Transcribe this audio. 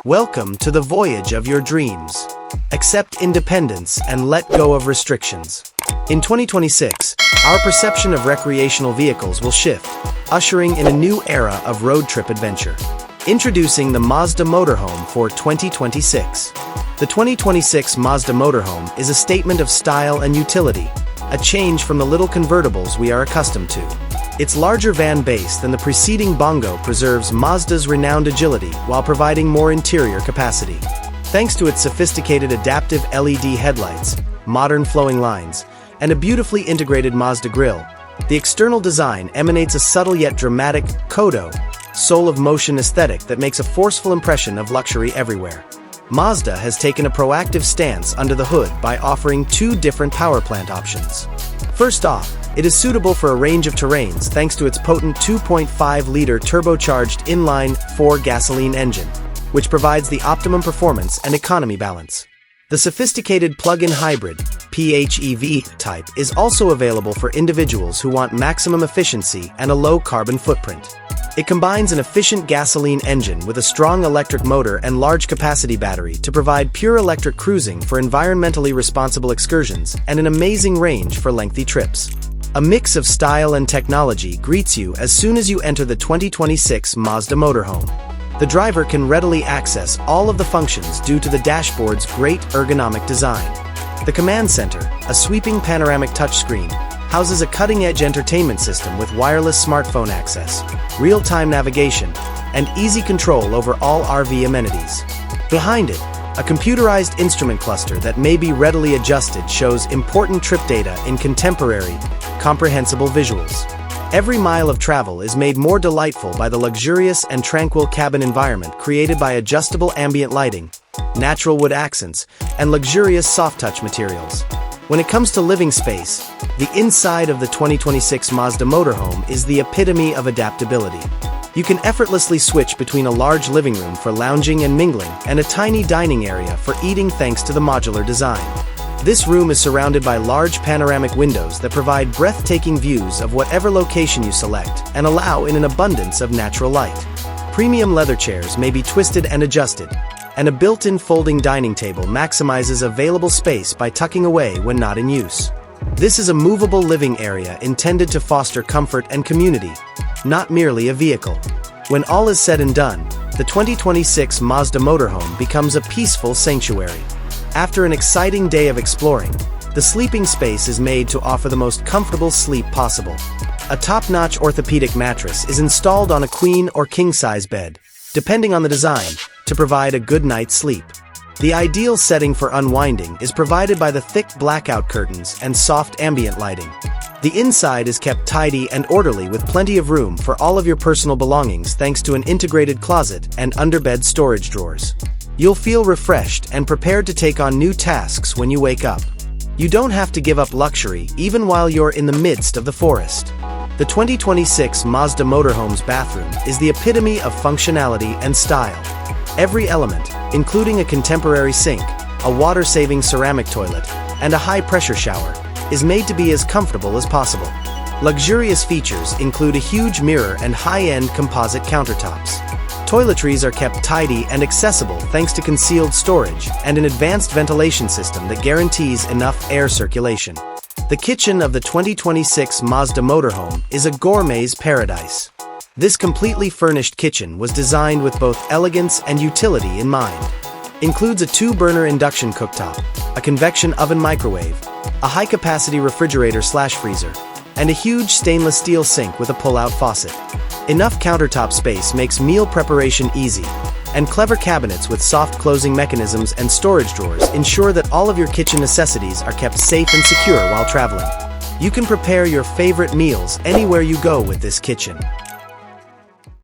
Welcome to the voyage of your dreams. Accept independence and let go of restrictions. In 2026, our perception of recreational vehicles will shift, ushering in a new era of road trip adventure. Introducing the Mazda Motorhome for 2026. The 2026 Mazda Motorhome is a statement of style and utility, a change from the little convertibles we are accustomed to. Its larger van base than the preceding Bongo preserves Mazda's renowned agility while providing more interior capacity. Thanks to its sophisticated adaptive LED headlights, modern flowing lines, and a beautifully integrated Mazda grille, the external design emanates a subtle yet dramatic Kodo, soul of motion aesthetic that makes a forceful impression of luxury everywhere. Mazda has taken a proactive stance under the hood by offering two different powerplant options. First off, it is suitable for a range of terrains thanks to its potent 2.5-liter turbocharged inline-4 gasoline engine, which provides the optimum performance and economy balance. The sophisticated plug-in hybrid, PHEV type, is also available for individuals who want maximum efficiency and a low carbon footprint. It combines an efficient gasoline engine with a strong electric motor and large capacity battery to provide pure electric cruising for environmentally responsible excursions and an amazing range for lengthy trips. A mix of style and technology greets you as soon as you enter the 2026 Mazda Motorhome. The driver can readily access all of the functions due to the dashboard's great ergonomic design. The command center, a sweeping panoramic touchscreen, houses a cutting-edge entertainment system with wireless smartphone access, real-time navigation, and easy control over all RV amenities. Behind it, a computerized instrument cluster that may be readily adjusted shows important trip data in contemporary, comprehensible visuals. Every mile of travel is made more delightful by the luxurious and tranquil cabin environment created by adjustable ambient lighting, natural wood accents, and luxurious soft-touch materials. When it comes to living space, the inside of the 2026 Mazda Motorhome is the epitome of adaptability. You can effortlessly switch between a large living room for lounging and mingling and a tiny dining area for eating thanks to the modular design. This room is surrounded by large panoramic windows that provide breathtaking views of whatever location you select and allow in an abundance of natural light. Premium leather chairs may be twisted and adjusted, and a built-in folding dining table maximizes available space by tucking away when not in use. This is a movable living area intended to foster comfort and community, not merely a vehicle. When all is said and done, the 2026 Mazda Motorhome becomes a peaceful sanctuary. After an exciting day of exploring, the sleeping space is made to offer the most comfortable sleep possible. A top-notch orthopedic mattress is installed on a queen or king-size bed, depending on the design, to provide a good night's sleep. The ideal setting for unwinding is provided by the thick blackout curtains and soft ambient lighting. The inside is kept tidy and orderly with plenty of room for all of your personal belongings thanks to an integrated closet and underbed storage drawers. You'll feel refreshed and prepared to take on new tasks when you wake up. You don't have to give up luxury even while you're in the midst of the forest. The 2026 Mazda Motorhome's bathroom is the epitome of functionality and style. Every element, including a contemporary sink, a water-saving ceramic toilet, and a high-pressure shower, is made to be as comfortable as possible. Luxurious features include a huge mirror and high-end composite countertops. Toiletries are kept tidy and accessible thanks to concealed storage and an advanced ventilation system that guarantees enough air circulation. The kitchen of the 2026 Mazda Motorhome is a gourmet's paradise. This completely furnished kitchen was designed with both elegance and utility in mind. Includes a 2-burner induction cooktop, a convection oven microwave, a high-capacity refrigerator/freezer, and a huge stainless steel sink with a pull-out faucet. Enough countertop space makes meal preparation easy, and clever cabinets with soft closing mechanisms and storage drawers ensure that all of your kitchen necessities are kept safe and secure while traveling. You can prepare your favorite meals anywhere you go with this kitchen.